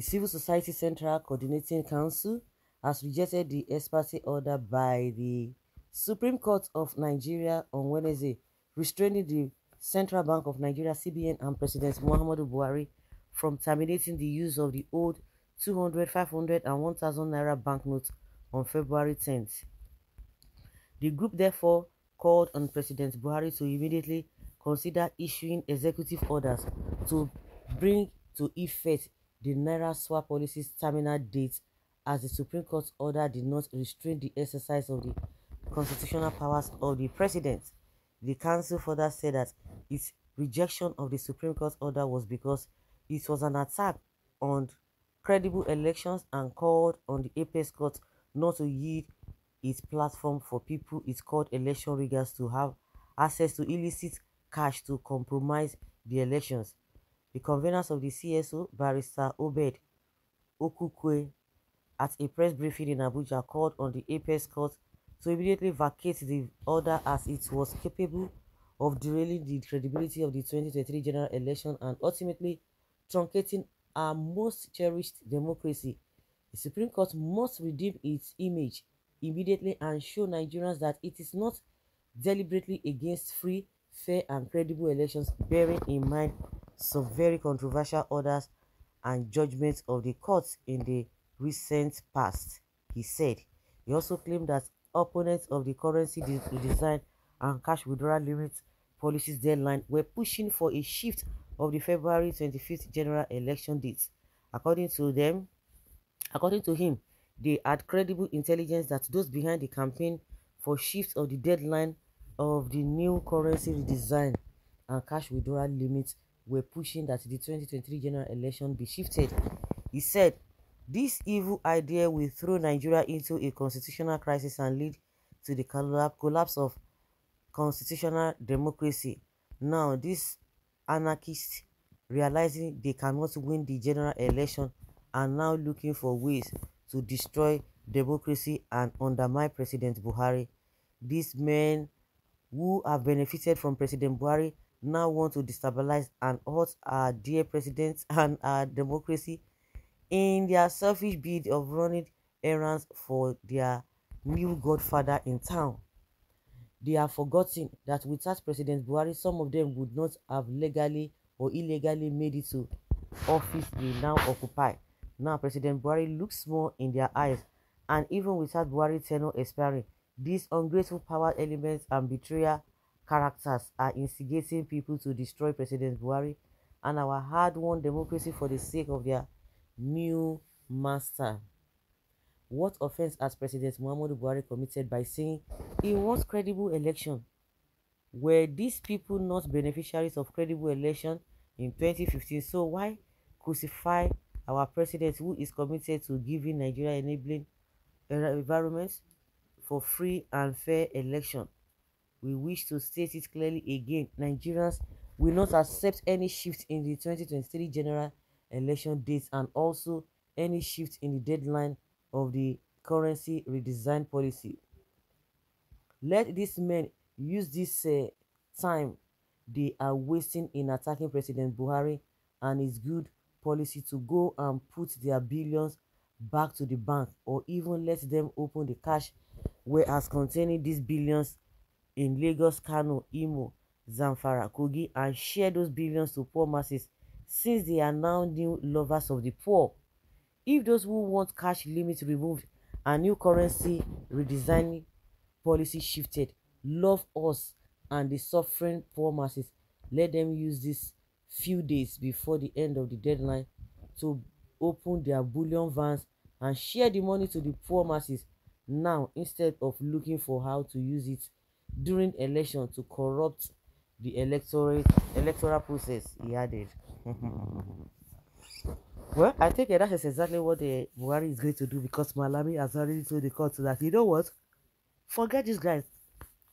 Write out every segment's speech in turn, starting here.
Civil Society Central Coordinating Council has rejected the ex parte order by the Supreme Court of Nigeria on Wednesday, restraining the Central Bank of Nigeria (CBN) and President Muhammadu Buhari from terminating the use of the old 200, 500, and 1,000 naira banknotes on February 10th. The group therefore called on President Buhari to immediately consider issuing executive orders to bring to effect the Naira swap policy's terminal date, as the Supreme Court's order did not restrain the exercise of the constitutional powers of the president. The council further said that its rejection of the Supreme Court's order was because it was an attack on credible elections and called on the Apex Court not to yield its platform for people it called election riggers to have access to illicit cash to compromise the elections. The conveners of the CSO, Barrister Obed Okukwe, at a press briefing in Abuja, called on the Apex Court to immediately vacate the order as it was capable of derailing the credibility of the 2023 general election and ultimately truncating our most cherished democracy. The Supreme Court must redeem its image immediately and show Nigerians that it is not deliberately against free, fair, and credible elections, bearing in mind some very controversial orders and judgments of the courts in the recent past, he said. He also claimed that opponents of the currency redesign and cash withdrawal limits policies deadline were pushing for a shift of the February 25th general election date. According to him, they had credible intelligence that those behind the campaign for shift of the deadline of the new currency redesign and cash withdrawal limits were pushing that the 2023 general election be shifted. He said, "This evil idea will throw Nigeria into a constitutional crisis and lead to the collapse of constitutional democracy. Now, these anarchists, realizing they cannot win the general election, are now looking for ways to destroy democracy and undermine President Buhari. These men who have benefited from President Buhari now want to destabilize and hurt our dear president and our democracy in their selfish bid of running errands for their new godfather in town. They have forgotten that without President Buhari, some of them would not have legally or illegally made it to office they now occupy. Now, President Buhari looks small in their eyes, and even without Buhari tenure expiring, these ungrateful power elements and betrayal characters are instigating people to destroy President Buhari and our hard-won democracy for the sake of their new master. What offense has President Muhammadu Buhari committed by saying he wants credible election? Were these people not beneficiaries of credible election in 2015? So why crucify our president, who is committed to giving Nigeria enabling environments for free and fair election? We wish to state it clearly again: Nigerians will not accept any shift in the 2023 general election dates and also any shift in the deadline of the currency redesign policy. Let these men use this time they are wasting in attacking President Buhari and his good policy to go and put their billions back to the bank, or even let them open the cash warehouse containing these billions in Lagos, Kano, Imo, Zamfara, Kogi, and share those billions to poor masses, since they are now new lovers of the poor. If those who want cash limits removed and new currency redesigning policy shifted love us and the suffering poor masses, let them use these few days before the end of the deadline to open their bullion vans and share the money to the poor masses now, instead of looking for how to use it during election to corrupt the electoral process," he added. Well, I think that is exactly what the Buhari is going to do, because Malami has already told the court that, you know what, forget these guys,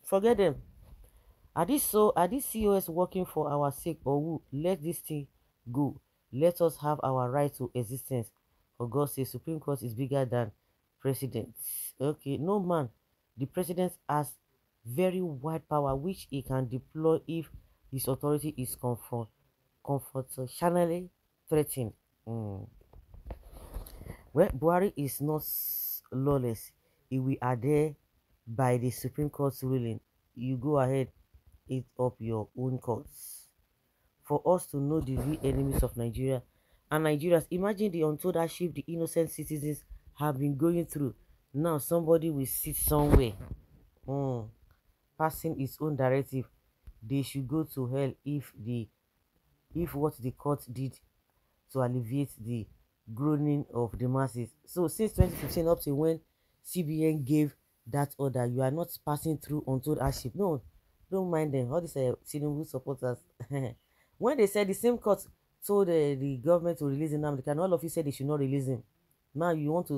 forget them. Are these COS working for our sake, or who? Let this thing go. Let us have our right to existence. For God's sake, Supreme Court is bigger than president. Okay, no man. The president has very wide power which he can deploy if his authority is constitutionally threatened. Well, Buhari is not lawless. He will adhere by the Supreme Court's ruling. You go ahead, eat up your own courts. For us to know the real enemies of Nigeria and Nigerians, imagine the untold hardship the innocent citizens have been going through. Now somebody will sit somewhere, mm, passing his own directive. They should go to hell if what the court did to alleviate the groaning of the masses. So since 2015 up to when CBN gave that order, you are not passing through untold hardship. No, don't mind them. All these Tinubu supporters. When they said the same court told the government to release him, and all of you said they should not release him. Now you want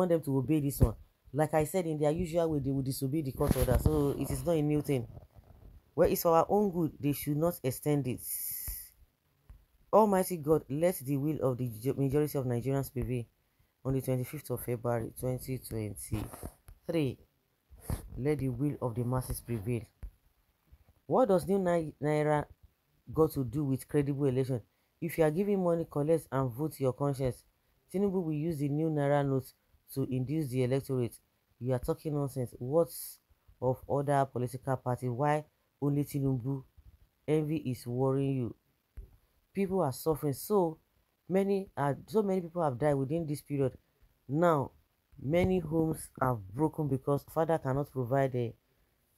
them to obey this one. Like I said, in their usual way, they will disobey the court order. So it is not a new thing. Well, it's for our own good. They should not extend it. Almighty God, let the will of the majority of Nigerians prevail on the 25th of February 2023. Let the will of the masses prevail. What does new Naira got to do with credible election? If you are giving money, collect and vote your conscience. Tinubu will use the new Naira notes to induce the electorate. You are talking nonsense. What's of other political parties? Why only Tinubu? Envy is worrying you. People are suffering, so many people have died within this period. Now many homes have broken because father cannot provide the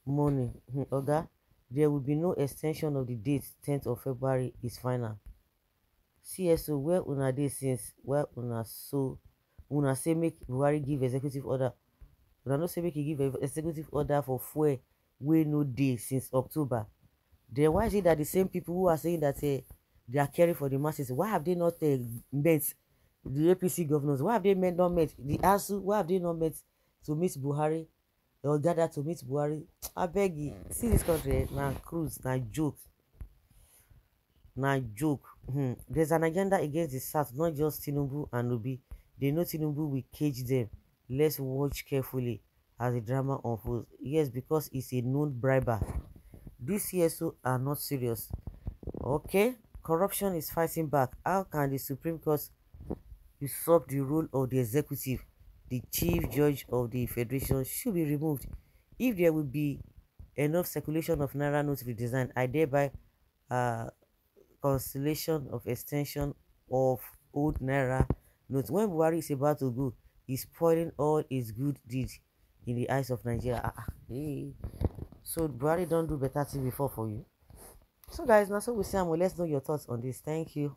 money. Oga, there will be no extension of the date. 10th of February is final. CSO, where una dey since where una say make Buhari give executive order. Una no say make he give executive order for fuel wey no dey since October. Then why is it that the same people who are saying that they are caring for the masses, why have they not met the APC governors? Why have they not met the ASU? Why have they not met to meet Buhari or gather to meet Buhari? I beg you, see this country, now cruise, now joke. Now joke. There's an agenda against the South, not just Tinubu and Obi. They know Tinubu will cage them. Let's watch carefully as the drama unfolds. Yes, because it's a known briber. These CSO are not serious. Okay, corruption is fighting back. How can the Supreme Court usurp the role of the executive? The chief judge of the federation should be removed. If there will be enough circulation of Naira notes redesign, I thereby cancellation of extension of old Naira notes. When Buhari is about to go, he's spoiling all his good deeds in the eyes of Nigeria. Hey. So Buhari don't do better thing before for you. So guys, now so we say, let's know your thoughts on this. Thank you.